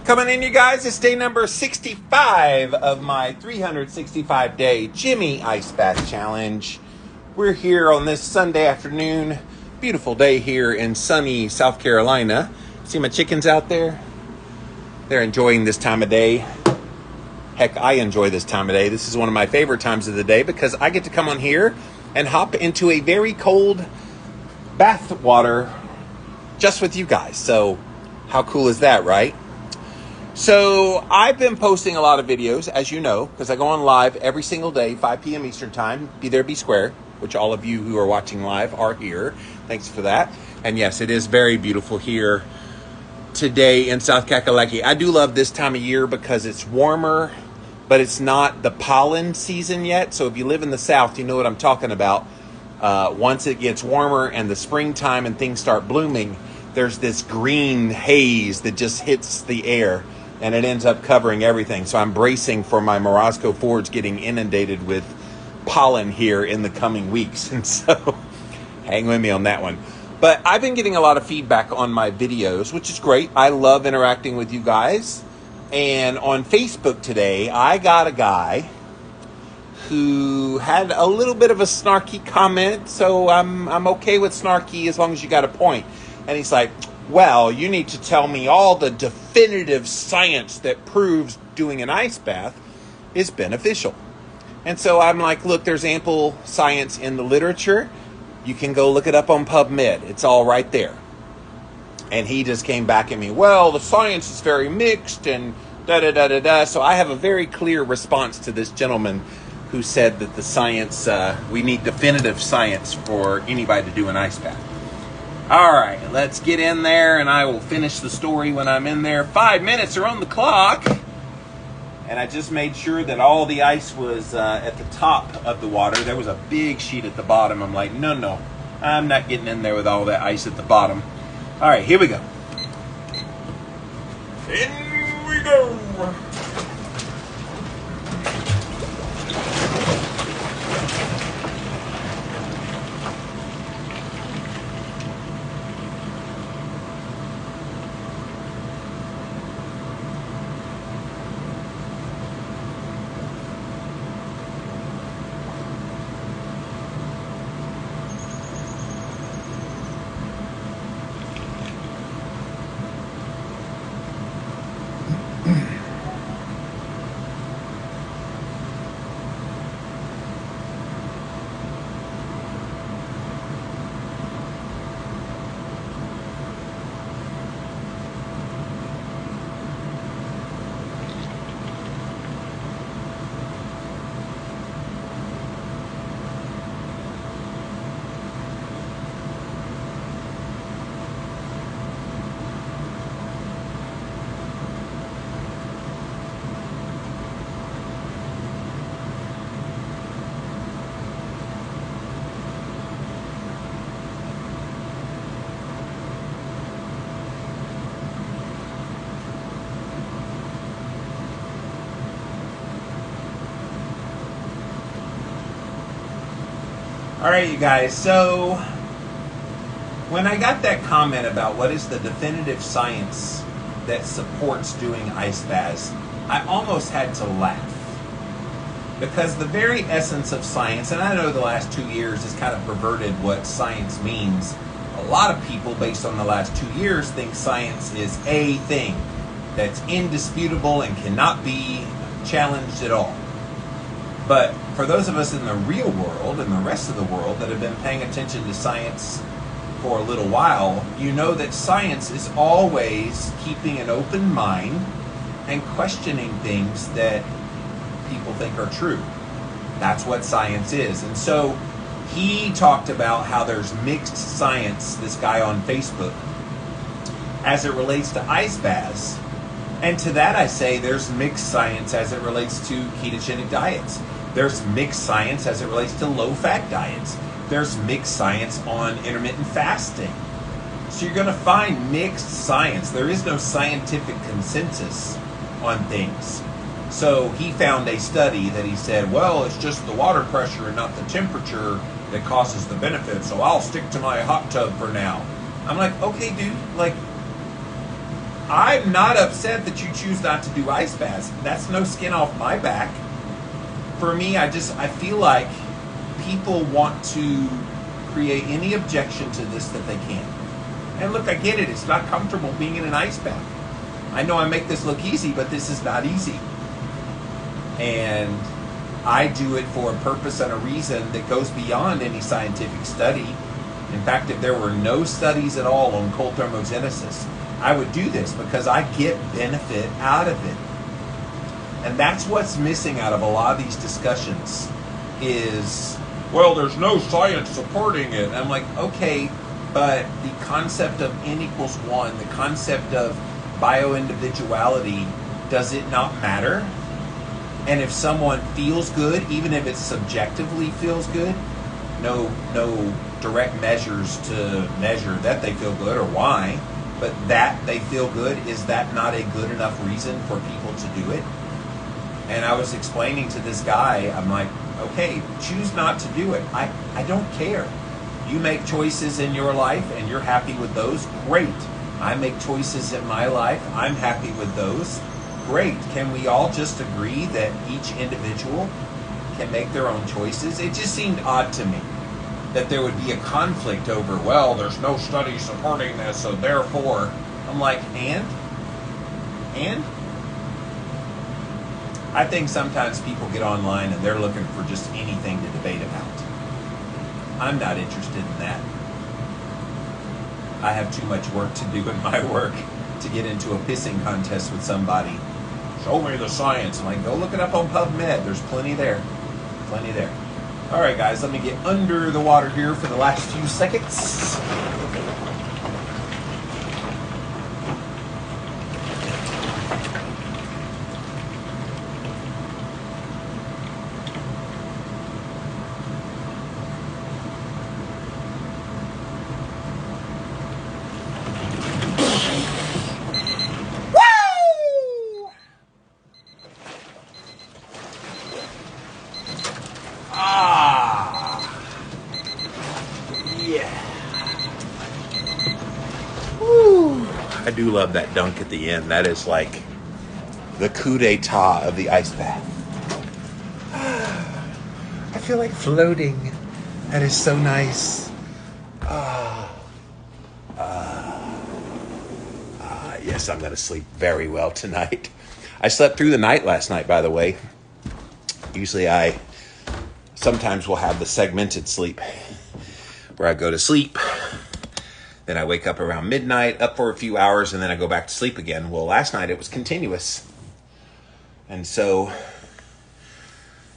Coming in, you guys, it's day number 65 of my 365-day Jimmy Ice Bath Challenge. We're here on this Sunday afternoon. Beautiful day here in sunny South Carolina. See my chickens out there? They're enjoying this time of day. Heck, I enjoy this time of day. This is one of my favorite times of the day because I get to come on here and hop into a very cold bath water just with you guys. So how cool is that, right? So I've been posting a lot of videos, as you know, because I go on live every single day, 5 p.m. Eastern Time. Be there, be square, which all of you who are watching live are here. Thanks for that. And yes, it is very beautiful here today in South Kakalaki. I do love this time of year because it's warmer, but it's not the pollen season yet. So if you live in the South, you know what I'm talking about. Once it gets warmer and the springtime and things start blooming, there's this green haze that just hits the air. And it ends up covering everything. So I'm bracing for my Morosco Fords getting inundated with pollen here in the coming weeks. And so hang with me on that one. But I've been getting a lot of feedback on my videos, which is great. I love interacting with you guys. And on Facebook today, I got a guy who had a little bit of a snarky comment. So I'm okay with snarky as long as you got a point. And he's like, well, you need to tell me all the definitive science that proves doing an ice bath is beneficial. And so I'm like, look, there's ample science in the literature. You can go look it up on PubMed. It's all right there. And he just came back at me, well, the science is very mixed and da-da-da-da-da. So I have a very clear response to this gentleman who said that the science, we need definitive science for anybody to do an ice bath. All right, let's get in there, and I will finish the story when I'm in there. 5 minutes are on the clock, and I just made sure that all the ice was at the top of the water. There was a big sheet at the bottom. I'm like, no, I'm not getting in there with all that ice at the bottom. All right, here we go. In we go. All right, you guys, so when I got that comment about what is the definitive science that supports doing ice baths, I almost had to laugh. Because the very essence of science, and I know the last 2 years has kind of perverted what science means. A lot of people, based on the last 2 years, think science is a thing that's indisputable and cannot be challenged at all. But for those of us in the real world and the rest of the world that have been paying attention to science for a little while, you know that science is always keeping an open mind and questioning things that people think are true. That's what science is. And so he talked about how there's mixed science, this guy on Facebook, as it relates to ice baths. And to that I say there's mixed science as it relates to ketogenic diets. There's mixed science as it relates to low-fat diets. There's mixed science on intermittent fasting. So you're going to find mixed science. There is no scientific consensus on things. So he found a study that he said, well, it's just the water pressure and not the temperature that causes the benefit, so I'll stick to my hot tub for now. I'm like, okay, dude, like, I'm not upset that you choose not to do ice baths. That's no skin off my back. For me, I feel like people want to create any objection to this that they can. And look, I get it. It's not comfortable being in an ice bath. I know I make this look easy, but this is not easy. And I do it for a purpose and a reason that goes beyond any scientific study. In fact, if there were no studies at all on cold thermogenesis, I would do this because I get benefit out of it. And that's what's missing out of a lot of these discussions is, well, there's no science supporting it. And I'm like, okay, but the concept of N equals 1, the concept of bio-individuality, does it not matter? And if someone feels good, even if it subjectively feels good, no direct measures to measure that they feel good or why, but that they feel good, is that not a good enough reason for people to do it? And I was explaining to this guy, I'm like, okay, choose not to do it. I don't care. You make choices in your life and you're happy with those, great. I make choices in my life, I'm happy with those, great. Can we all just agree that each individual can make their own choices? It just seemed odd to me that there would be a conflict over, well, there's no study supporting this, so therefore, I'm like, and? I think sometimes people get online and they're looking for just anything to debate about. I'm not interested in that. I have too much work to do in my work to get into a pissing contest with somebody. Show me the science. I'm like, go look it up on PubMed. There's plenty there. Plenty there. All right, guys, let me get under the water here for the last few seconds. I do love that dunk at the end. That is like the coup d'etat of the ice bath. I feel like floating. That is so nice. Yes, I'm going to sleep very well tonight. I slept through the night last night, by the way. Usually I sometimes will have the segmented sleep where I go to sleep, then I wake up around midnight, up for a few hours, and then I go back to sleep again. Well, last night it was continuous. And so,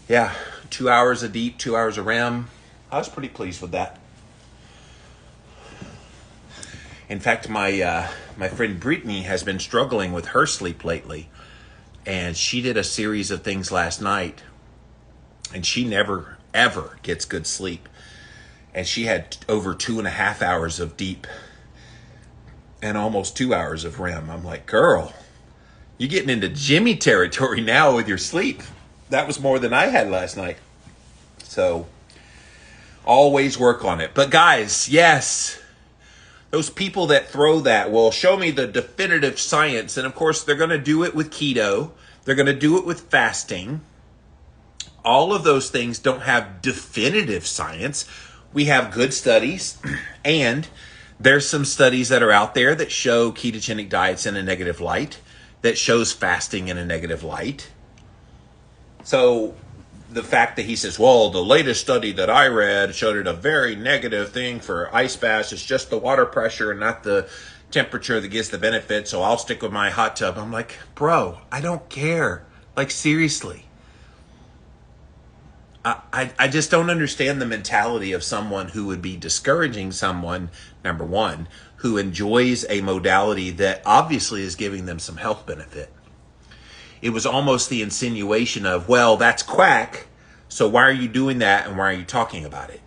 yeah, 2 hours of deep, 2 hours of REM. I was pretty pleased with that. In fact, my friend Brittany has been struggling with her sleep lately. And she did a series of things last night. And she never, ever gets good sleep. And she had over 2.5 hours of deep and almost 2 hours of REM. I'm like, girl, you're getting into Jimmy territory now with your sleep. That was more than I had last night. So always work on it. But guys, yes, those people that throw that, well, show me the definitive science. And of course, they're going to do it with keto. They're going to do it with fasting. All of those things don't have definitive science. We have good studies, and there's some studies that are out there that show ketogenic diets in a negative light, that shows fasting in a negative light. So the fact that he says, well, the latest study that I read showed it a very negative thing for ice baths. It's just the water pressure and not the temperature that gives the benefit, so I'll stick with my hot tub. I'm like, bro, I don't care. Like, seriously. I just don't understand the mentality of someone who would be discouraging someone, number one, who enjoys a modality that obviously is giving them some health benefit. It was almost the insinuation of, well, that's quack, so why are you doing that and why are you talking about it?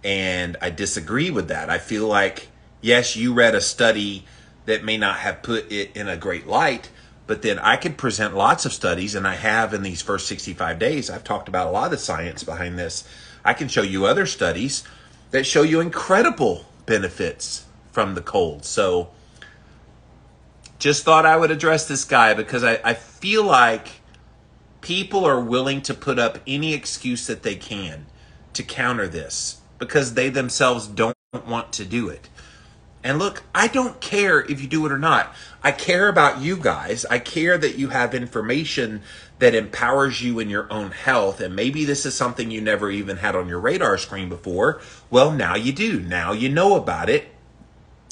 And I disagree with that. I feel like, yes, you read a study that may not have put it in a great light, but then I could present lots of studies, and I have in these first 65 days. I've talked about a lot of the science behind this. I can show you other studies that show you incredible benefits from the cold. So Just thought I would address this guy because I feel like people are willing to put up any excuse that they can to counter this because they themselves don't want to do it. And look, I don't care if you do it or not. I care about you guys. I care that you have information that empowers you in your own health. And maybe this is something you never even had on your radar screen before. Well, now you do. Now you know about it.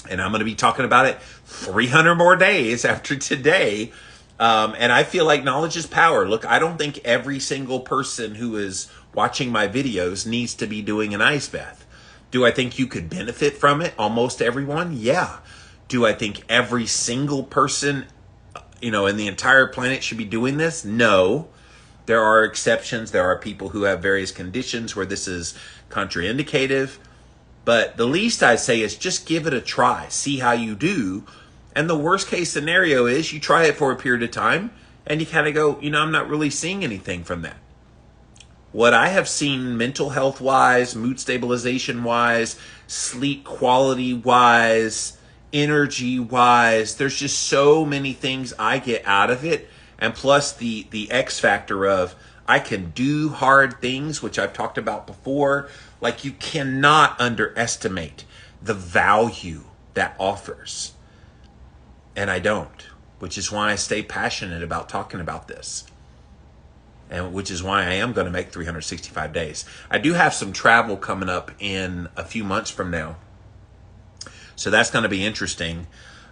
And I'm going to be talking about it 300 more days after today. And I feel like knowledge is power. Look, I don't think every single person who is watching my videos needs to be doing an ice bath. Do I think you could benefit from it? Almost everyone? Yeah. Do I think every single person, in the entire planet should be doing this? No. There are exceptions. There are people who have various conditions where this is contraindicative. But the least I say is just give it a try. See how you do. And the worst case scenario is you try it for a period of time and you kind of go, I'm not really seeing anything from that. What I have seen mental health wise, mood stabilization wise, sleep quality wise, energy wise, there's just so many things I get out of it. And plus the X factor of I can do hard things, which I've talked about before. Like, you cannot underestimate the value that offers. And I don't, which is why I stay passionate about talking about this. And which is why I am going to make 365 days. I do have some travel coming up in a few months from now. So that's going to be interesting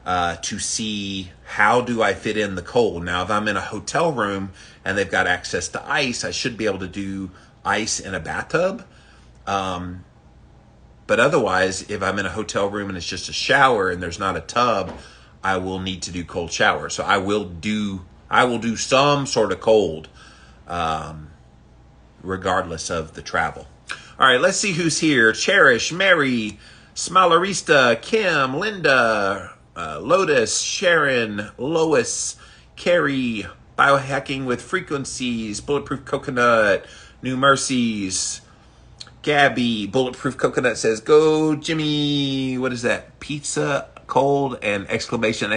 to see how do I fit in the cold. Now, if I'm in a hotel room and they've got access to ice, I should be able to do ice in a bathtub. But otherwise, if I'm in a hotel room and it's just a shower and there's not a tub, I will need to do cold shower. So I will do some sort of cold. Regardless of the travel. All right, let's see who's here. Cherish, Mary, Smilerista, Kim, Linda, Lotus, Sharon, Lois, Carrie, Biohacking with Frequencies, Bulletproof Coconut, New Mercies, Gabby, Bulletproof Coconut says, go Jimmy, what is that? Pizza cold and exclamation.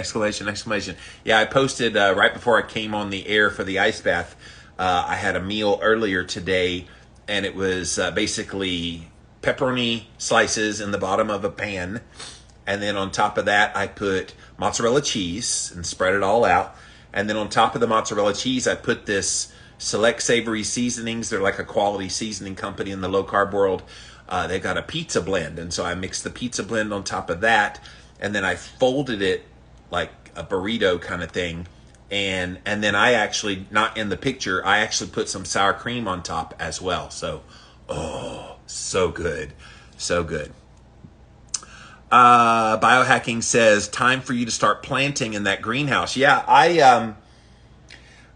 Yeah, I posted right before I came on the air for the ice bath. I had a meal earlier today, and it was basically pepperoni slices in the bottom of a pan. And then on top of that, I put mozzarella cheese and spread it all out. And then on top of the mozzarella cheese, I put this Select Savory Seasonings. They're like a quality seasoning company in the low-carb world. They got a pizza blend. And so I mixed the pizza blend on top of that. And then I folded it like a burrito kind of thing. And then I actually, not in the picture, I actually put some sour cream on top as well. So, so good. So good. Biohacking says, time for you to start planting in that greenhouse. Yeah, I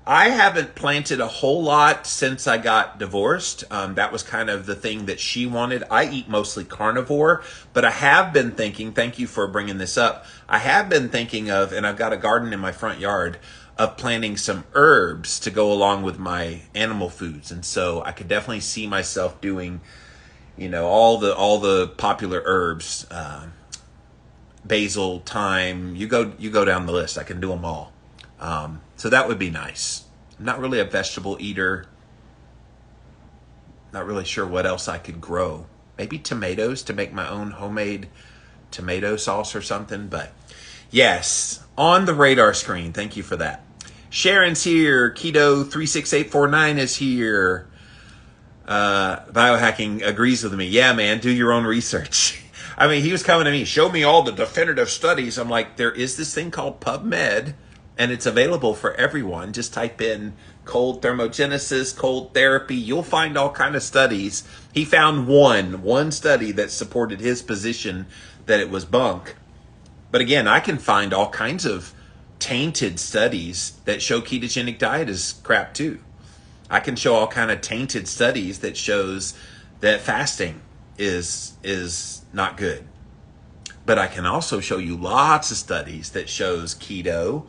haven't planted a whole lot since I got divorced. That was kind of the thing that she wanted. I eat mostly carnivore, but I have been thinking, thank you for bringing this up. I have been thinking of, and I've got a garden in my front yard, of planting some herbs to go along with my animal foods. And so I could definitely see myself doing, all the popular herbs, basil, thyme, you go down the list. I can do them all. So that would be nice. I'm not really a vegetable eater. Not really sure what else I could grow. Maybe tomatoes to make my own homemade tomato sauce or something. But yes, on the radar screen. Thank you for that. Sharon's here. Keto 36849 is here. Biohacking agrees with me. Yeah, man, do your own research. I mean, he was coming to me, show me all the definitive studies. I'm like, there is this thing called PubMed, and it's available for everyone. Just type in cold thermogenesis, cold therapy. You'll find all kind of studies. He found one study that supported his position that it was bunk. But again, I can find all kinds of tainted studies that show ketogenic diet is crap too. I can show all kind of tainted studies that shows that fasting is not good. But I can also show you lots of studies that shows keto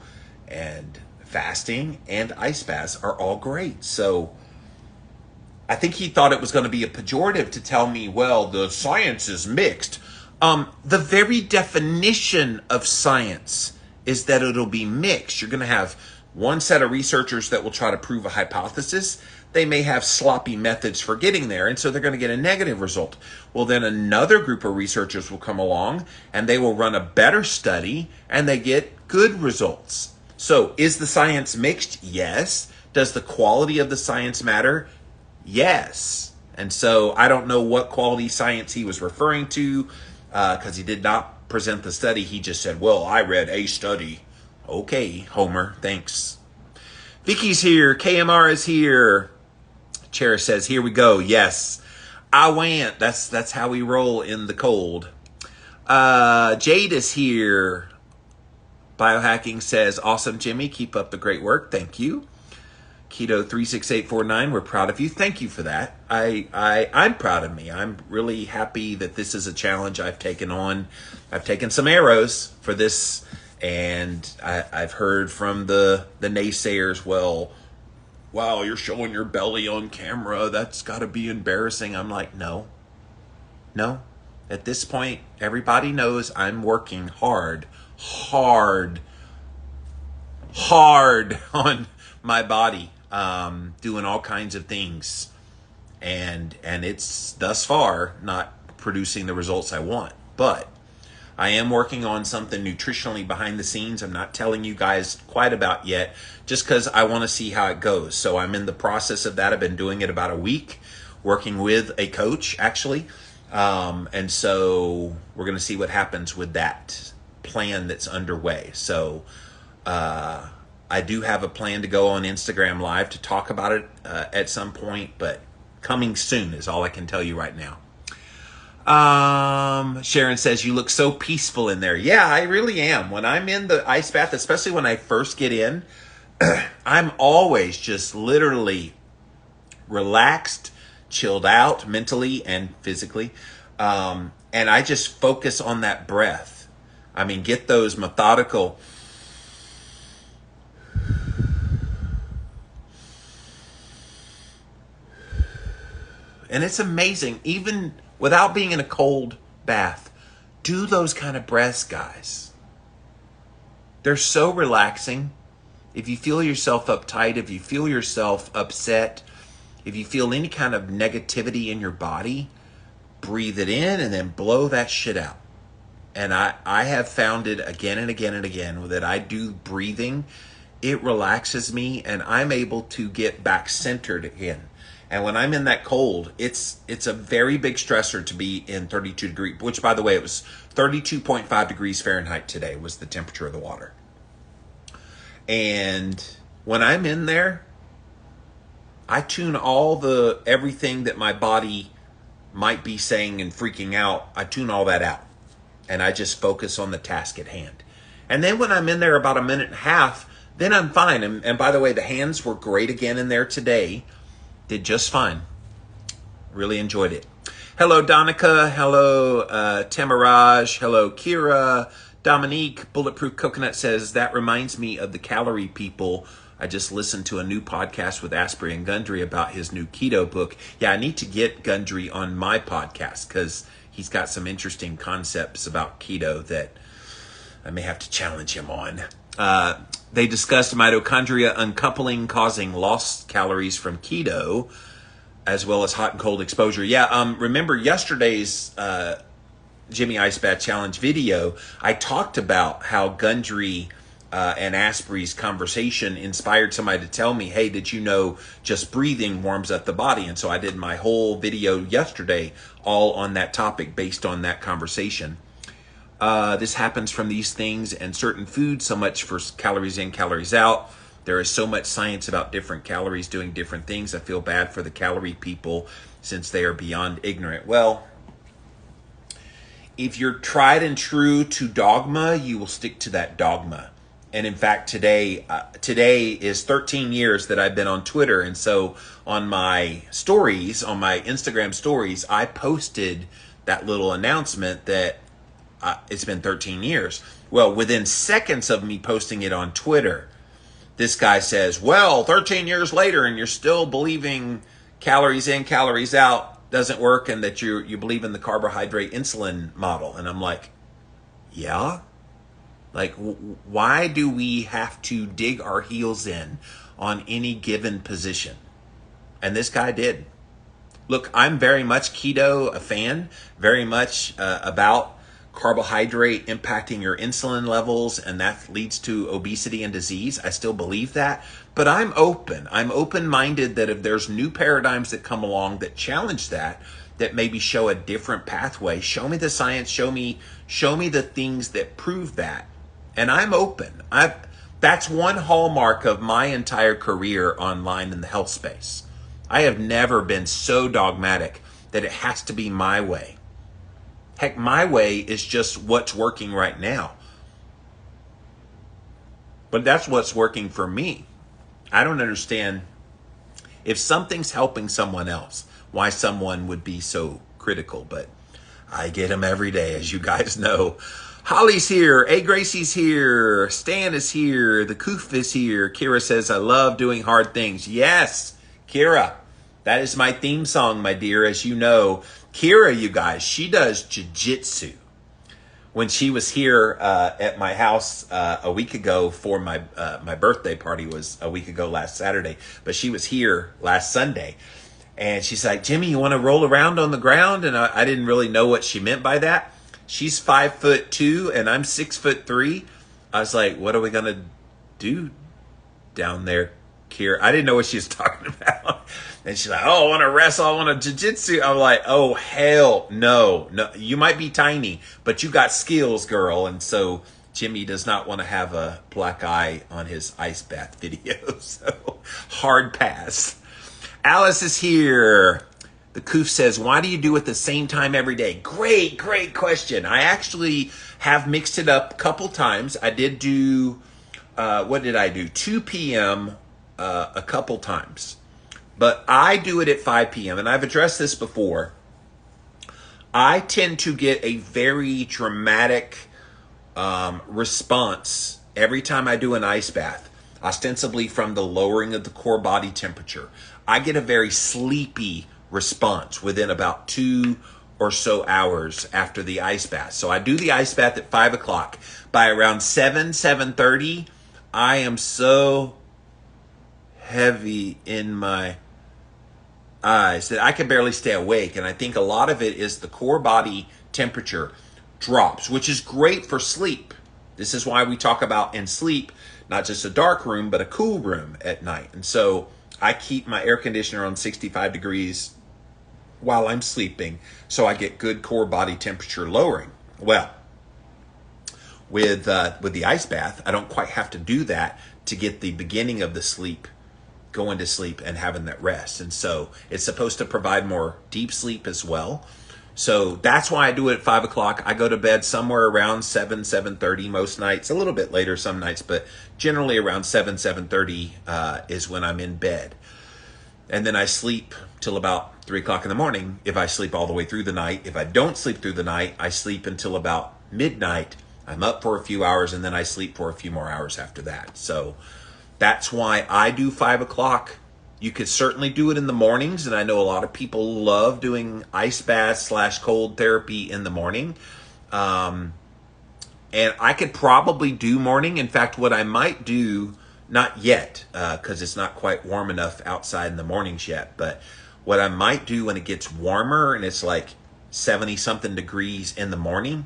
and fasting and ice baths are all great. So I think he thought it was going to be a pejorative to tell me, well, the science is mixed. The very definition of science is that it'll be mixed. You're going to have one set of researchers that will try to prove a hypothesis. They may have sloppy methods for getting there, and so they're going to get a negative result. Well, then another group of researchers will come along, and they will run a better study, and they get good results. So is the science mixed? Yes. Does the quality of the science matter? Yes. And so I don't know what quality science he was referring to, because he did not present the study. He just said, well, I read a study. Okay, Homer, thanks. Vicky's here. KMR is here. Cherish says, here we go. Yes, I went. That's how we roll in the cold. Jade is here. Biohacking says, awesome, Jimmy. Keep up the great work. Thank you. Keto 36849, we're proud of you. Thank you for that. I'm proud of me. I'm really happy that this is a challenge I've taken on. I've taken some arrows for this, and I've heard from the naysayers, well, wow, you're showing your belly on camera. That's got to be embarrassing. I'm like, no. At this point, everybody knows I'm working hard on my body, doing all kinds of things, and it's thus far not producing the results I want. But I am working on something nutritionally behind the scenes I'm not telling you guys quite about yet, just because I want to see how it goes. So I'm in the process of that. I've been doing it about a week, working with a coach, actually. And so we're going to see what happens with that plan that's underway. So I do have a plan to go on Instagram Live to talk about it at some point, but coming soon is all I can tell you right now. Sharon says, you look so peaceful in there. Yeah, I really am. When I'm in the ice bath, especially when I first get in, I'm always just literally relaxed, chilled out mentally and physically. And I just focus on that breath. I mean, get those methodical. And it's amazing, even without being in a cold bath, do those kind of breaths, guys. They're so relaxing. If you feel yourself uptight, if you feel yourself upset, if you feel any kind of negativity in your body, breathe it in and then blow that shit out. And I have found it again and again and again that I do breathing. It relaxes me and I'm able to get back centered again. And when I'm in that cold, it's a very big stressor to be in 32 degrees, which, by the way, it was 32.5 degrees Fahrenheit today was the temperature of the water. And when I'm in there, I tune everything that my body might be saying and freaking out. I tune all that out. And I just focus on the task at hand. And then when I'm in there about a minute and a half, then I'm fine. And by the way, the hands were great again in there today. Did just fine. Really enjoyed it. Hello, Donica. Hello, Tamaraj. Hello, Kira. Dominique, Bulletproof Coconut says, that reminds me of the calorie people. I just listened to a new podcast with Asprey and Gundry about his new keto book. Yeah, I need to get Gundry on my podcast because he's got some interesting concepts about keto that I may have to challenge him on. They discussed mitochondria uncoupling, causing lost calories from keto, as well as hot and cold exposure. Yeah, remember yesterday's Jimmy Ice Bath Challenge video, I talked about how Gundry and Asprey's conversation inspired somebody to tell me, hey, did you know just breathing warms up the body? And so I did my whole video yesterday all on that topic based on that conversation. This happens from these things and certain foods, so much for calories in, calories out. There is so much science about different calories doing different things. I feel bad for the calorie people since they are beyond ignorant. Well, if you're tried and true to dogma, you will stick to that dogma. And in fact, today is 13 years that I've been on Twitter. And so on my stories, on my Instagram stories, I posted that little announcement that it's been 13 years. Well, within seconds of me posting it on Twitter, this guy says, well, 13 years later and you're still believing calories in, calories out doesn't work and that you believe in the carbohydrate insulin model. And I'm like, yeah, Like, why do we have to dig our heels in on any given position? And this guy did. Look, I'm very much keto a fan, very much about carbohydrate impacting your insulin levels, and that leads to obesity and disease. I still believe that, but I'm open. I'm open-minded that if there's new paradigms that come along that challenge that maybe show a different pathway, show me the science, show me the things that prove that. And I'm open. That's one hallmark of my entire career online in the health space. I have never been so dogmatic that it has to be my way. Heck, my way is just what's working right now. But that's what's working for me. I don't understand if something's helping someone else, why someone would be so critical. But I get them every day, as you guys know. Holly's here. A. Gracie's here. Stan is here. The Koof is here. Kira says, I love doing hard things. Yes, Kira. That is my theme song, my dear. As you know, Kira, you guys, she does jiu-jitsu. When she was here at my house a week ago for my birthday party was a week ago last Saturday, but she was here last Sunday. And she's like, Jimmy, you want to roll around on the ground? And I didn't really know what she meant by that. She's 5'2" and I'm 6'3". I was like, what are we going to do down there, Kira? I didn't know what she was talking about. And she's like, oh, I want to wrestle, I want to jiu-jitsu. I'm like, oh, hell no. You might be tiny, but you got skills, girl. And so Jimmy does not want to have a black eye on his ice bath video. So hard pass. Alice is here. The Koof says, why do you do it the same time every day? Great question. I actually have mixed it up a couple times. I did do, what did I do? 2 p.m. A couple times. But I do it at 5 p.m. And I've addressed this before. I tend to get a very dramatic response every time I do an ice bath, ostensibly from the lowering of the core body temperature. I get a very sleepy response within about 2 or so hours after the ice bath. So I do the ice bath at 5 o'clock. By around 7:30, I am so heavy in my eyes that I can barely stay awake. And I think a lot of it is the core body temperature drops, which is great for sleep. This is why we talk about in sleep, not just a dark room, but a cool room at night. And so I keep my air conditioner on 65 degrees while I'm sleeping, so I get good core body temperature lowering. Well, with the ice bath, I don't quite have to do that to get the beginning of the sleep, going to sleep and having that rest. And so it's supposed to provide more deep sleep as well. So that's why I do it at 5 o'clock. I go to bed somewhere around 7:30 most nights, a little bit later some nights, but generally around 7:30 is when I'm in bed. And then I sleep till about 3 o'clock in the morning if I sleep all the way through the night. If I don't sleep through the night, I sleep until about midnight. I'm up for a few hours and then I sleep for a few more hours after that. So that's why I do 5 o'clock. You could certainly do it in the mornings, and I know a lot of people love doing ice baths / cold therapy in the morning. And I could probably do morning. In fact, what I might do, not yet, because it's not quite warm enough outside in the mornings yet, but what I might do when it gets warmer and it's like 70-something degrees in the morning,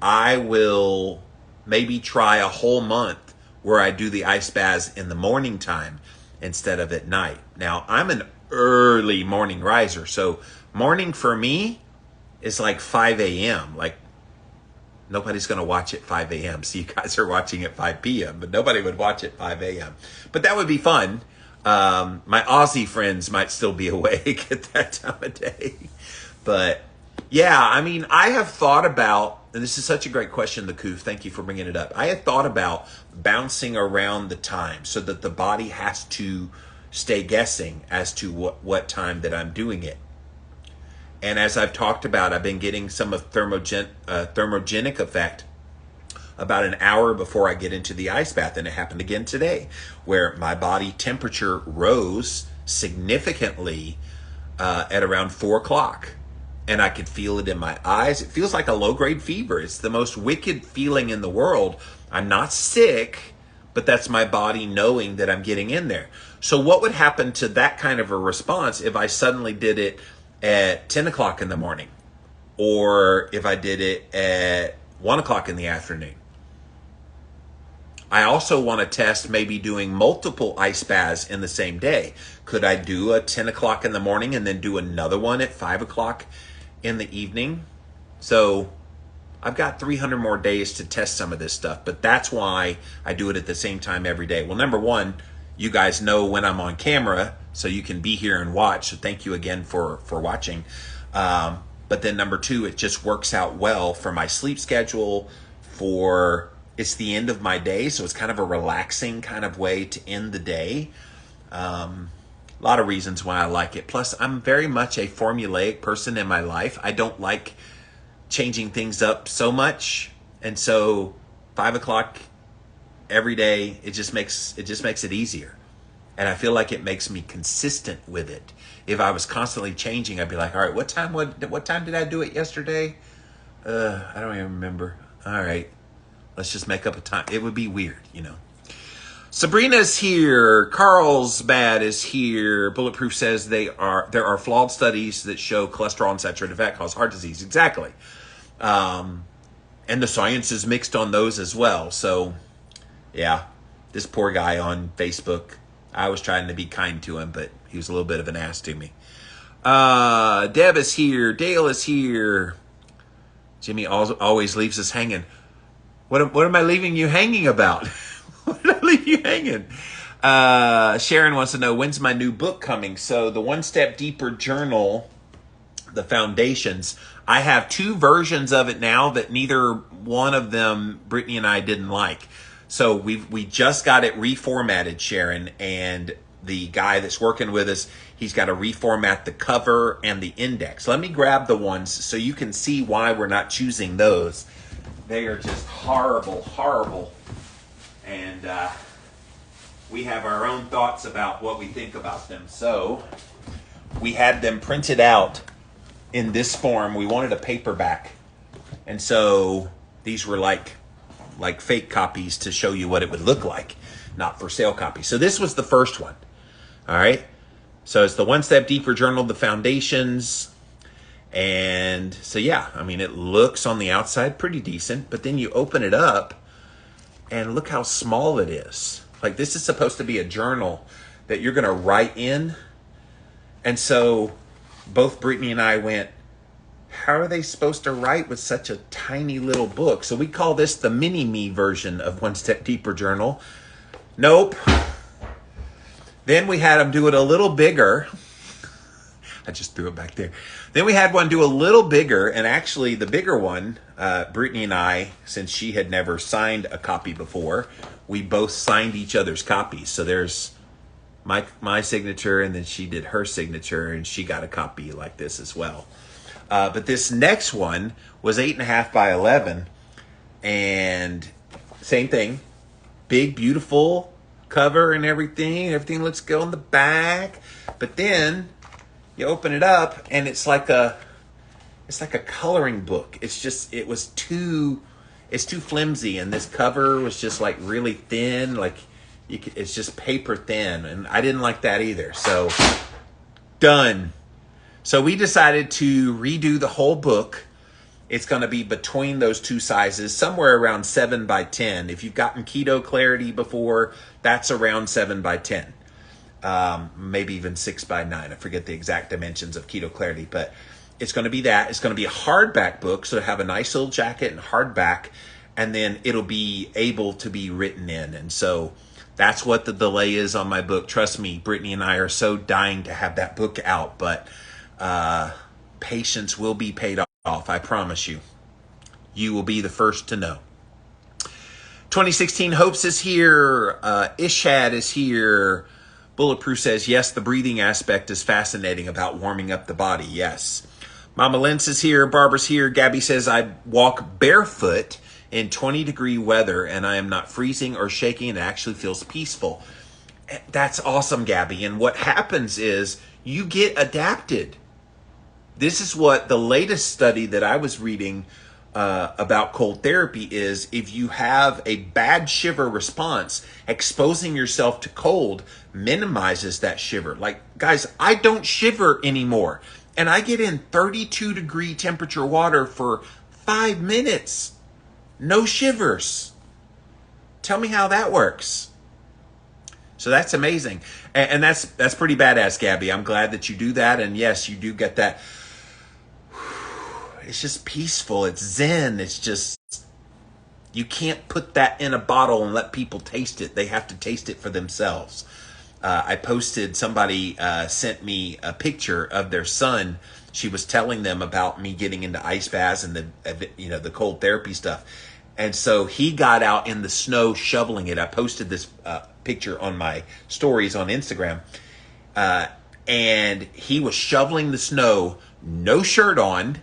I will maybe try a whole month where I do the ice baths in the morning time instead of at night. Now, I'm an early morning riser, so morning for me is like 5 a.m. Like, nobody's going to watch at 5 a.m. So you guys are watching at 5 p.m., but nobody would watch at 5 a.m. But that would be fun. My Aussie friends might still be awake at that time of day. But yeah, I mean, I have thought about, and this is such a great question, the Koof, thank you for bringing it up. I had thought about bouncing around the time so that the body has to stay guessing as to what time that I'm doing it. And as I've talked about, I've been getting some of thermogenic effect about an hour before I get into the ice bath. And it happened again today, where my body temperature rose significantly at around 4 o'clock. And I could feel it in my eyes. It feels like a low-grade fever. It's the most wicked feeling in the world I'm not sick, but that's my body knowing that I'm getting in there. So what would happen to that kind of a response if I suddenly did it at 10 o'clock in the morning, or if I did it at 1 o'clock in the afternoon? I also want to test maybe doing multiple ice baths in the same day. Could I do a 10 o'clock in the morning and then do another one at 5 o'clock in the evening? So I've got 300 more days to test some of this stuff, but that's why I do it at the same time every day. Well, number one, you guys know when I'm on camera, so you can be here and watch. So thank you again for watching. But then number two, it just works out well for my sleep schedule, it's the end of my day, so it's kind of a relaxing kind of way to end the day. A lot of reasons why I like it. Plus, I'm very much a formulaic person in my life. I don't like changing things up so much, and so 5 o'clock every day, it just makes it easier, and I feel like it makes me consistent with it. If I was constantly changing, I'd be like, all right, what time did I do it yesterday? I don't even remember. All right, let's just make up a time. It would be weird, you know. Sabrina's here. Carlsbad is here. Bulletproof says there are flawed studies that show cholesterol and saturated fat cause heart disease. Exactly. And the science is mixed on those as well. So, yeah, this poor guy on Facebook, I was trying to be kind to him, but he was a little bit of an ass to me. Deb is here. Dale is here. Jimmy always leaves us hanging. What am I leaving you hanging about? What did I leave you hanging? Sharon wants to know, when's my new book coming? So the One Step Deeper Journal, the Foundations, I have two versions of it now that neither one of them Brittany and I didn't like. So we just got it reformatted, Sharon, and the guy that's working with us, he's got to reformat the cover and the index. Let me grab the ones so you can see why we're not choosing those. They are just horrible, horrible. And we have our own thoughts about what we think about them. So we had them printed out in this form. We wanted a paperback. And so these were like fake copies to show you what it would look like, not for sale copies. So this was the first one. All right. So it's the One Step Deeper Journal, the Foundations. And so, yeah, I mean, it looks on the outside pretty decent, but then you open it up and look how small it is. Like, this is supposed to be a journal that you're going to write in. And so both Brittany and I went, how are they supposed to write with such a tiny little book? So we call this the mini-me version of One Step Deeper Journal. Nope. Then we had them do it a little bigger. I just threw it back there. Then we had one do a little bigger, and actually the bigger one, Brittany and I, since she had never signed a copy before, we both signed each other's copies. So there's my signature, and then she did her signature, and she got a copy like this as well. But this next one was 8.5 by 11, and same thing, big, beautiful cover and everything. Everything looks good on the back, but then you open it up and it's like a coloring book. It's too flimsy, and this cover was just like really thin, it's just paper thin, and I didn't like that either. So done. So we decided to redo the whole book. It's going to be between those two sizes, somewhere around 7 by 10. If you've gotten Keto Clarity before, that's around 7 by 10. Maybe even 6 by 9. I forget the exact dimensions of Keto Clarity, but it's going to be that. It's going to be a hardback book, so have a nice little jacket and hardback, and then it'll be able to be written in. And so that's what the delay is on my book. Trust me, Brittany and I are so dying to have that book out, but patience will be paid off. I promise you. You will be the first to know. 2016 Hopes is here. Ishad is here. Bulletproof says, yes, the breathing aspect is fascinating about warming up the body. Yes. Mama Lentz is here. Barbara's here. Gabby says, I walk barefoot in 20-degree weather and I am not freezing or shaking. It actually feels peaceful. That's awesome, Gabby. And what happens is you get adapted. This is what the latest study that I was reading about cold therapy is if you have a bad shiver response, exposing yourself to cold minimizes that shiver. Like, guys, I don't shiver anymore. And I get in 32-degree temperature water for 5 minutes. No shivers. Tell me how that works. So that's amazing. And that's pretty badass, Gabby. I'm glad that you do that. And yes, you do get that. It's just peaceful. It's zen. It's just, you can't put that in a bottle and let people taste it. They have to taste it for themselves. I posted, somebody sent me a picture of their son. She was telling them about me getting into ice baths and the cold therapy stuff. And so he got out in the snow shoveling it. I posted this picture on my stories on Instagram. And he was shoveling the snow, no shirt on.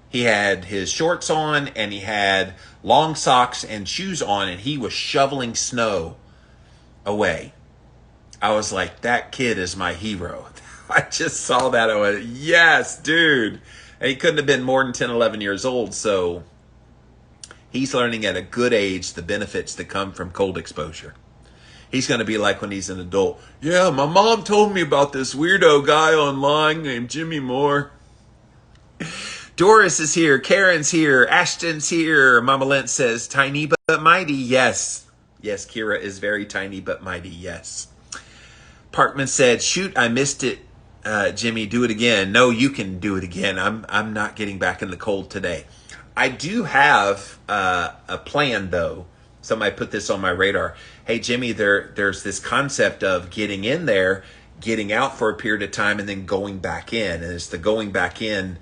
He had his shorts on and he had long socks and shoes on, and he was shoveling snow away. I was like, that kid is my hero. I just saw that. I went, yes, dude. And he couldn't have been more than 10, 11 years old. So he's learning at a good age the benefits that come from cold exposure. He's going to be like when he's an adult. Yeah, my mom told me about this weirdo guy online named Jimmy Moore. Doris is here. Karen's here. Ashton's here. Mama Lent says, tiny but mighty. Yes. Yes, Kira is very tiny but mighty. Yes. Parkman said, shoot, I missed it. Jimmy, do it again. No, you can do it again. I'm not getting back in the cold today. I do have a plan, though. Somebody put this on my radar. Hey, Jimmy, there's this concept of getting in there, getting out for a period of time, and then going back in. And it's the going back in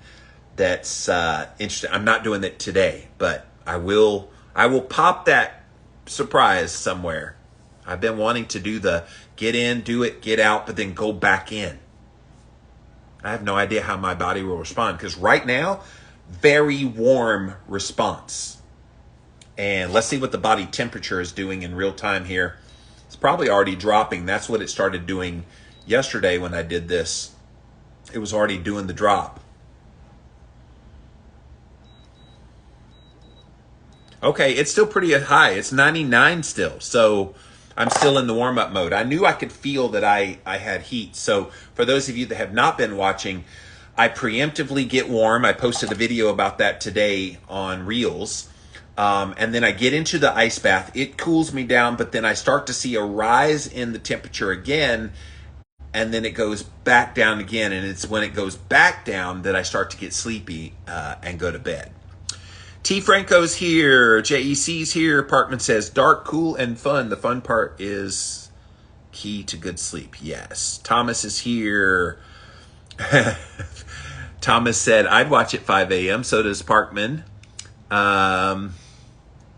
that's interesting. I'm not doing it today, but I will pop that surprise somewhere. I've been wanting to do the get in, do it, get out, but then go back in. I have no idea how my body will respond, because right now, very warm response. And let's see what the body temperature is doing in real time here. It's probably already dropping. That's what it started doing yesterday when I did this. It was already doing the drop. Okay, it's still pretty high. It's 99 still. So I'm still in the warm-up mode. I knew I could feel that I had heat. So for those of you that have not been watching, I preemptively get warm. I posted a video about that today on Reels. And then I get into the ice bath. It cools me down, but then I start to see a rise in the temperature again, and then it goes back down again. And it's when it goes back down that I start to get sleepy and go to bed. T. Franco's here. JEC's here. Parkman says, dark, cool, and fun. The fun part is key to good sleep. Yes. Thomas is here. Thomas said, I'd watch at 5 a.m. So does Parkman.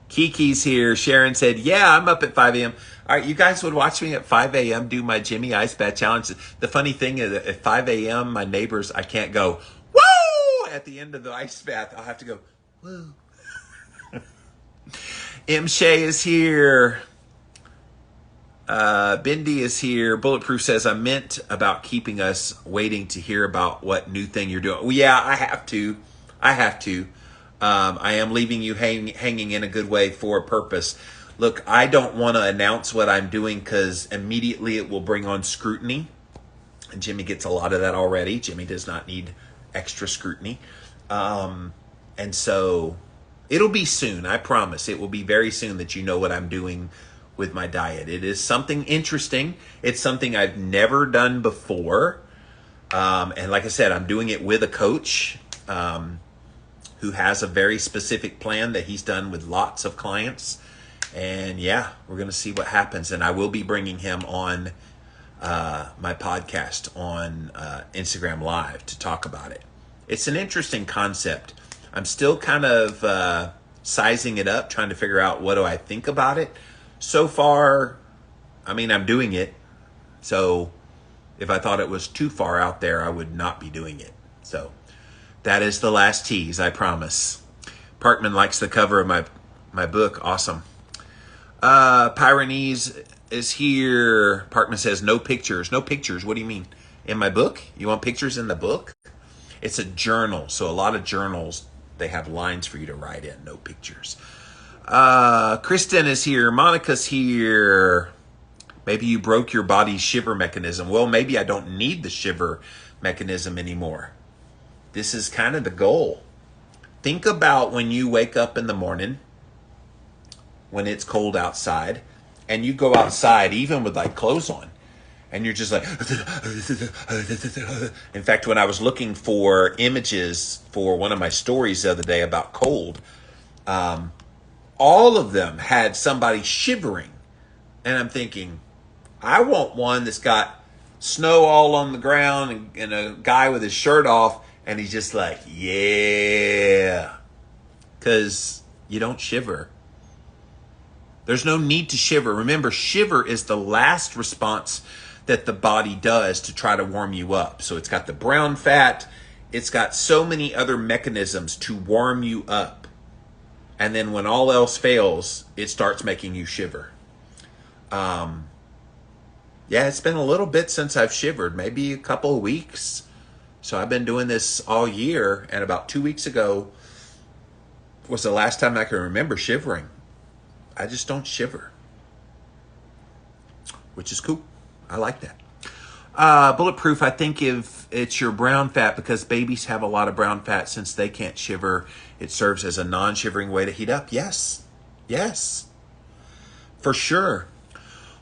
Kiki's here. Sharon said, yeah, I'm up at 5 a.m. All right, you guys would watch me at 5 a.m. do my Jimmy Ice Bath Challenge. The funny thing is that at 5 a.m., my neighbors, I can't go, woo! At the end of the ice bath, I'll have to go, woo. M. Shay is here. Bindi is here. Bulletproof says, I meant about keeping us waiting to hear about what new thing you're doing. Well, yeah, I have to. I am leaving you hanging in a good way for a purpose. Look, I don't want to announce what I'm doing because immediately it will bring on scrutiny. And Jimmy gets a lot of that already. Jimmy does not need extra scrutiny. And so it'll be soon. I promise. It will be very soon that you know what I'm doing with my diet. It is something interesting. It's something I've never done before. And like I said, I'm doing it with a coach who has a very specific plan that he's done with lots of clients. And yeah, we're going to see what happens. And I will be bringing him on my podcast on Instagram Live to talk about it. It's an interesting concept. I'm still kind of sizing it up, trying to figure out what do I think about it. So far, I mean, I'm doing it. So if I thought it was too far out there, I would not be doing it. So that is the last tease, I promise. Parkman likes the cover of my book. Awesome. Pyrenees is here. Parkman says, no pictures. No pictures. What do you mean? In my book? You want pictures in the book? It's a journal. So a lot of journals They have lines for you to write in, no pictures. Kristen is here. Monica's here. Maybe you broke your body's shiver mechanism. Well, maybe I don't need the shiver mechanism anymore. This is kind of the goal. Think about when you wake up in the morning, when it's cold outside, and you go outside, even with like clothes on, and you're just like, in fact, when I was looking for images for one of my stories the other day about cold, all of them had somebody shivering. And I'm thinking, I want one that's got snow all on the ground and a guy with his shirt off, and he's just like, yeah. Because you don't shiver. There's no need to shiver. Remember, shiver is the last response that the body does to try to warm you up. So it's got the brown fat. It's got so many other mechanisms to warm you up. And then when all else fails, it starts making you shiver. Yeah, it's been a little bit since I've shivered, maybe a couple of weeks. So I've been doing this all year, and about 2 weeks ago was the last time I can remember shivering. I just don't shiver, which is cool. I like that. Bulletproof, I think if it's your brown fat, because babies have a lot of brown fat since they can't shiver, it serves as a non-shivering way to heat up. Yes, yes, for sure.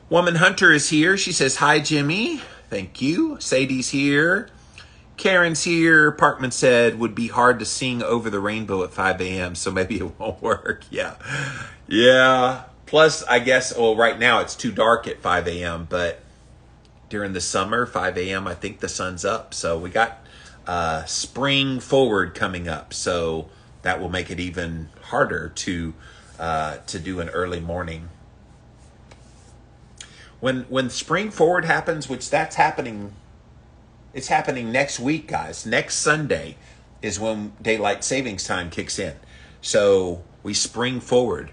Woman Hunter is here. She says, hi, Jimmy. Thank you. Sadie's here. Karen's here. Parkman said, would be hard to sing over the rainbow at 5 a.m., so maybe it won't work. Yeah. Yeah. Plus, I guess, well, right now it's too dark at 5 a.m., but during the summer, 5 a.m., I think the sun's up. So we got spring forward coming up. So that will make it even harder to do an early morning. When spring forward happens, which that's happening, it's happening next week, guys. Next Sunday is when daylight savings time kicks in. So we spring forward.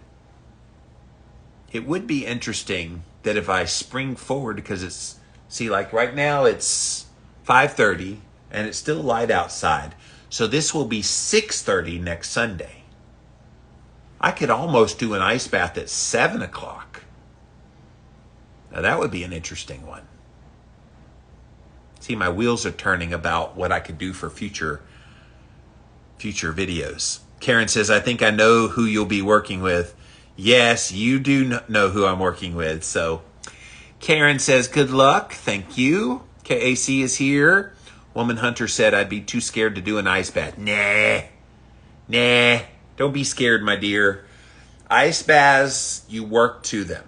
It would be interesting that if I spring forward, because it's, see, like right now it's 5:30 and it's still light outside. So this will be 6:30 next Sunday. I could almost do an ice bath at 7 o'clock. Now that would be an interesting one. See, my wheels are turning about what I could do for future videos. Karen says, I think I know who you'll be working with. Yes, you do know who I'm working with. So Karen says, good luck. Thank you. KAC is here. Woman Hunter said, I'd be too scared to do an ice bath. Nah. Don't be scared, my dear. Ice baths, you work to them.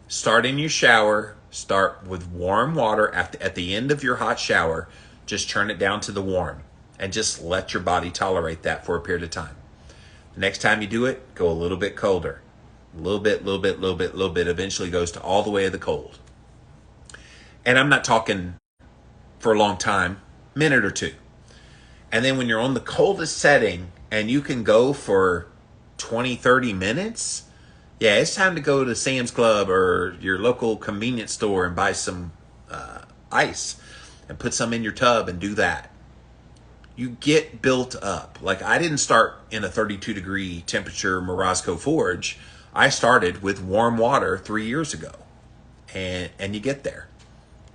Start in your shower. Start with warm water at the end of your hot shower. Just turn it down to the warm and just let your body tolerate that for a period of time. The next time you do it, go a little bit colder. A little bit, eventually goes to all the way to the cold. And I'm not talking for a long time, minute or two. And then when you're on the coldest setting and you can go for 20, 30 minutes, yeah, it's time to go to Sam's Club or your local convenience store and buy some ice and put some in your tub and do that. You get built up. Like, I didn't start in a 32 degree temperature Morosco Forge. I started with warm water 3 years ago. And you get there.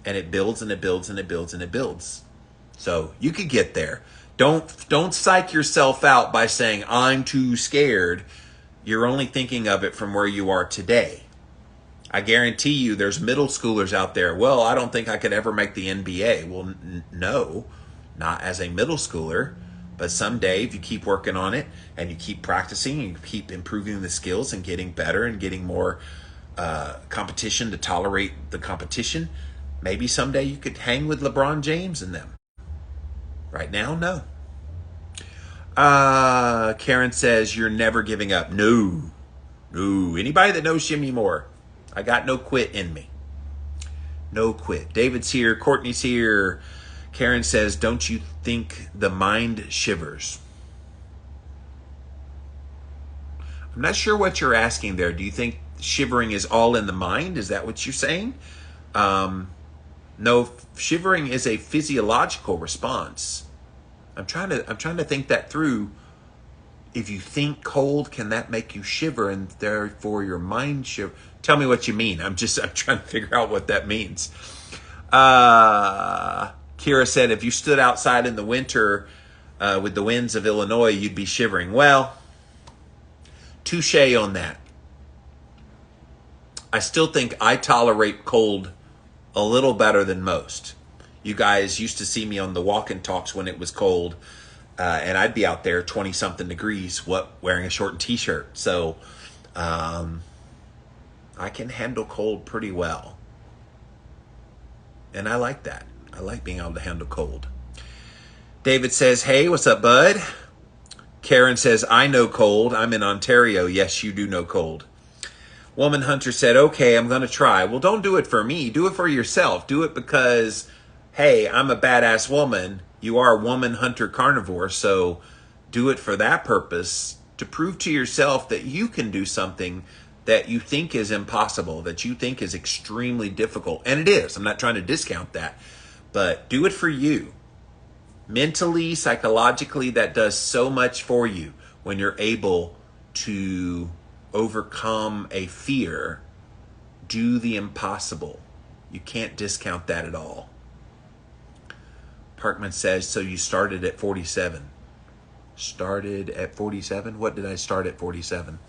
And it builds and it builds and it builds and it builds. So you could get there. Don't psych yourself out by saying, I'm too scared. You're only thinking of it from where you are today. I guarantee you there's middle schoolers out there. Well, I don't think I could ever make the NBA. Well, no, not as a middle schooler. But someday, if you keep working on it and you keep practicing and you keep improving the skills and getting better and getting more competition to tolerate the competition, maybe someday you could hang with LeBron James and them. Right now, no. Karen says, you're never giving up. No. Anybody that knows Jimmy Moore, I got no quit in me. No quit. David's here. Courtney's here. Karen says, don't you think the mind shivers? I'm not sure what you're asking there. Do you think shivering is all in the mind? Is that what you're saying? No, shivering is a physiological response. I'm trying to think that through. If you think cold, can that make you shiver and therefore your mind shiver? Tell me what you mean. I'm trying to figure out what that means. Kira said, if you stood outside in the winter with the winds of Illinois, you'd be shivering. Well, touche on that. I still think I tolerate cold a little better than most. You guys used to see me on the walk-in talks when it was cold, and I'd be out there 20-something degrees, wearing a short t-shirt. So I can handle cold pretty well. And I like that. I like being able to handle cold. David says, hey, what's up, bud? Karen says, I know cold. I'm in Ontario. Yes, you do know cold. Woman Hunter said, okay, I'm going to try. Well, don't do it for me. Do it for yourself. Do it because, hey, I'm a badass woman. You are a woman hunter carnivore. So do it for that purpose, to prove to yourself that you can do something that you think is impossible, that you think is extremely difficult. And it is. I'm not trying to discount that. But do it for you. Mentally, psychologically, that does so much for you when you're able to overcome a fear. Do the impossible. You can't discount that at all. Parkman says, so you started at 47. Started at 47? What did I start at 47?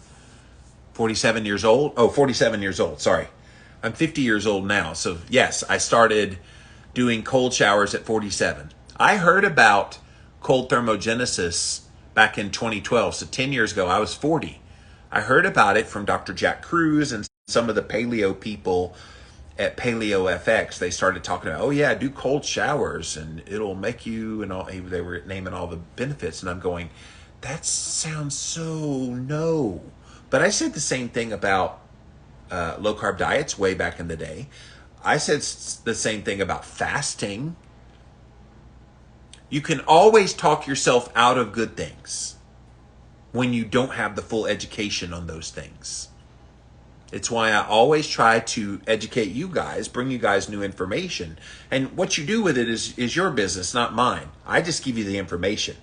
47 years old? Oh, 47 years old. Sorry. I'm 50 years old now. So yes, I started doing cold showers at 47. I heard about cold thermogenesis back in 2012. So 10 years ago, I was 40. I heard about it from Dr. Jack Cruz and some of the paleo people at Paleo FX. They started talking about, oh yeah, do cold showers and it'll make you, and all. They were naming all the benefits, and I'm going, that sounds so no. But I said the same thing about low carb diets way back in the day. I said the same thing about fasting. You can always talk yourself out of good things when you don't have the full education on those things. It's why I always try to educate you guys, bring you guys new information. And what you do with it is your business, not mine. I just give you the information.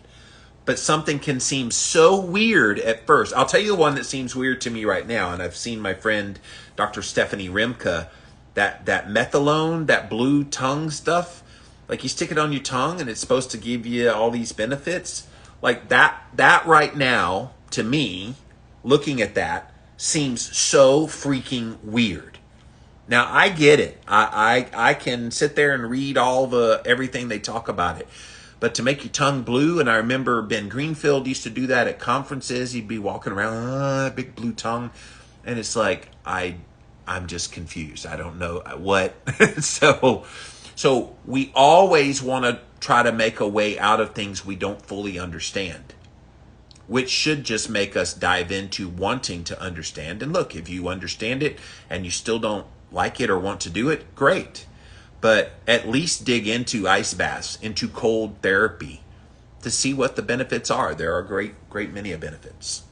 But something can seem so weird at first. I'll tell you the one that seems weird to me right now, and I've seen my friend Dr. Stephanie Rimka, that methylone, that blue tongue stuff, like you stick it on your tongue and it's supposed to give you all these benefits. Like that right now, to me, looking at that, seems so freaking weird. Now, I get it. I can sit there and read everything they talk about it. But to make your tongue blue, and I remember Ben Greenfield used to do that at conferences. He'd be walking around, big blue tongue. And it's like, I'm just confused. I don't know what. So we always want to try to make a way out of things we don't fully understand, which should just make us dive into wanting to understand. And look, if you understand it and you still don't like it or want to do it, great. But at least dig into ice baths, into cold therapy to see what the benefits are. There are great many benefits.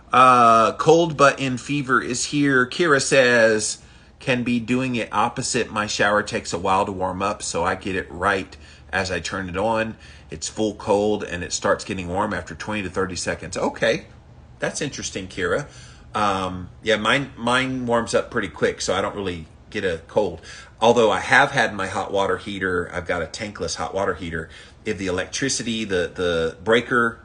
Cold but in fever is here. Kira says, can be doing it opposite. My shower takes a while to warm up, so I get it right as I turn it on. It's full cold and it starts getting warm after 20 to 30 seconds. Okay, that's interesting, Kira. Yeah, mine warms up pretty quick, so I don't really get a cold. Although I have had my hot water heater, I've got a tankless hot water heater. If the electricity, the breaker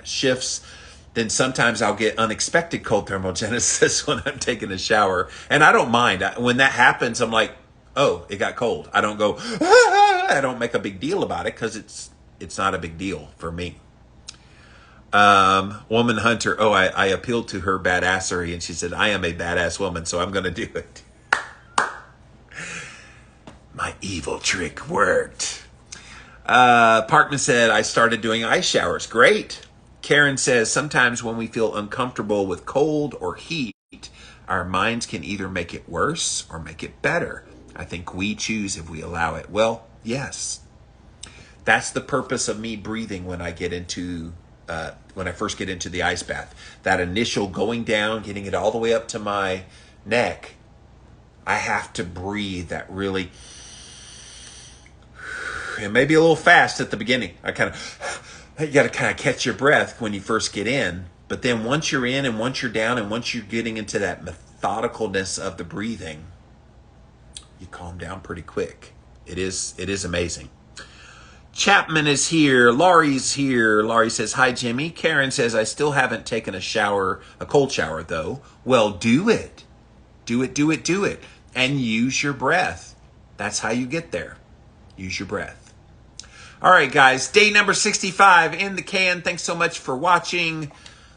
shifts, then sometimes I'll get unexpected cold thermogenesis when I'm taking a shower. And I don't mind. When that happens, I'm like, oh, it got cold. I don't go, ah! I don't make a big deal about it because it's not a big deal for me. Woman Hunter, I appealed to her badassery and she said, I am a badass woman, so I'm going to do it. My evil trick worked. Parkman said, I started doing ice showers. Great. Karen says, sometimes when we feel uncomfortable with cold or heat, our minds can either make it worse or make it better. I think we choose if we allow it. Well, yes. That's the purpose of me breathing when I get into, when I first get into the ice bath. That initial going down, getting it all the way up to my neck, I have to breathe that really it may be a little fast at the beginning. You got to kind of catch your breath when you first get in. But then once you're in and once you're down and once you're getting into that methodicalness of the breathing, you calm down pretty quick. It is amazing. Chapman is here. Laurie's here. Laurie says, hi, Jimmy. Karen says, I still haven't taken a cold shower, though. Well, do it. Do it. And use your breath. That's how you get there. Use your breath. All right, guys. Day number 65 in the can. Thanks so much for watching.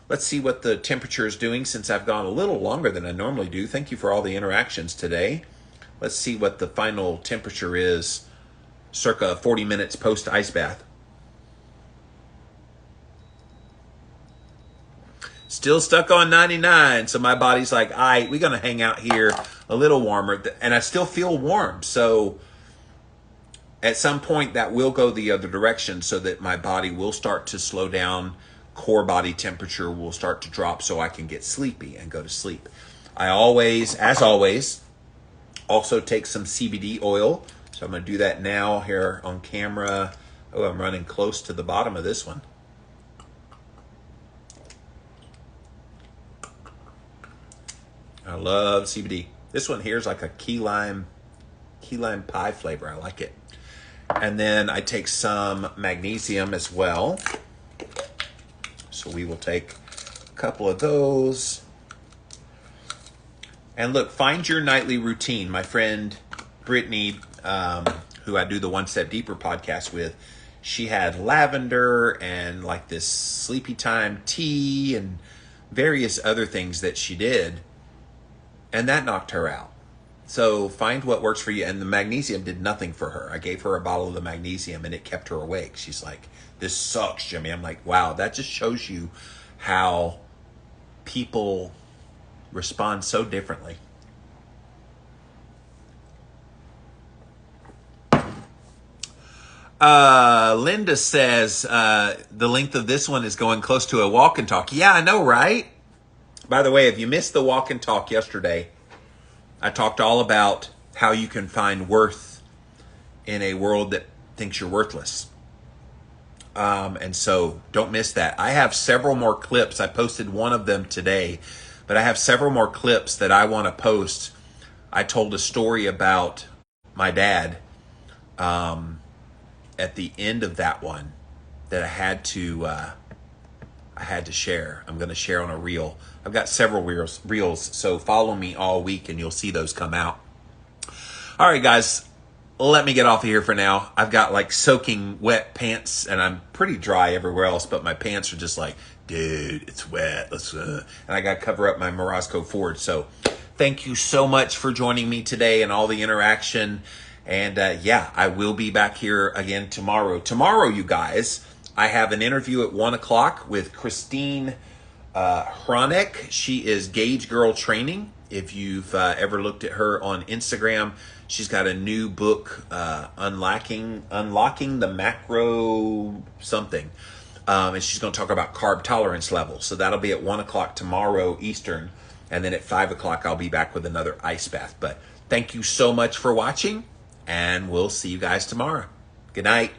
Let's see what the temperature is doing since I've gone a little longer than I normally do. Thank you for all the interactions today. Let's see what the final temperature is circa 40 minutes post ice bath. Still stuck on 99, so my body's like, all right, we're going to hang out here a little warmer. And I still feel warm, so at some point that will go the other direction so that my body will start to slow down. Core body temperature will start to drop so I can get sleepy and go to sleep. I always, as always, also take some CBD oil. So I'm going to do that now here on camera. Oh, I'm running close to the bottom of this one. I love CBD. This one here is like a key lime pie flavor. I like it. And then I take some magnesium as well. So we will take a couple of those. And look, find your nightly routine. My friend Brittany, who I do the One Step Deeper podcast with, she had lavender and like this sleepy time tea and various other things that she did. And that knocked her out. So find what works for you. And the magnesium did nothing for her. I gave her a bottle of the magnesium and it kept her awake. She's like, this sucks, Jimmy. I'm like, wow, that just shows you how people respond so differently. Linda says the length of this one is going close to a walk and talk. Yeah, I know, right? By the way, if you missed the walk and talk yesterday, I talked all about how you can find worth in a world that thinks you're worthless. And so don't miss that. I have several more clips. I posted one of them today, but I have several more clips that I want to post. I told a story about my dad at the end of that one that I had to share. I'm going to share on a reel. I've got several reels, so follow me all week and you'll see those come out. All right, guys. Let me get off of here for now. I've got like soaking wet pants and I'm pretty dry everywhere else, but my pants are just like, dude, it's wet. And I got to cover up my Morosco Ford. So thank you so much for joining me today and all the interaction. And yeah, I will be back here again tomorrow. Tomorrow, you guys, I have an interview at 1 o'clock with Christine Hronek. She is Gauge Girl Training. If you've ever looked at her on Instagram, she's got a new book, Unlocking the Macro something. And she's going to talk about carb tolerance levels. So that'll be at 1 o'clock tomorrow Eastern. And then at 5 o'clock, I'll be back with another ice bath. But thank you so much for watching, and we'll see you guys tomorrow. Good night.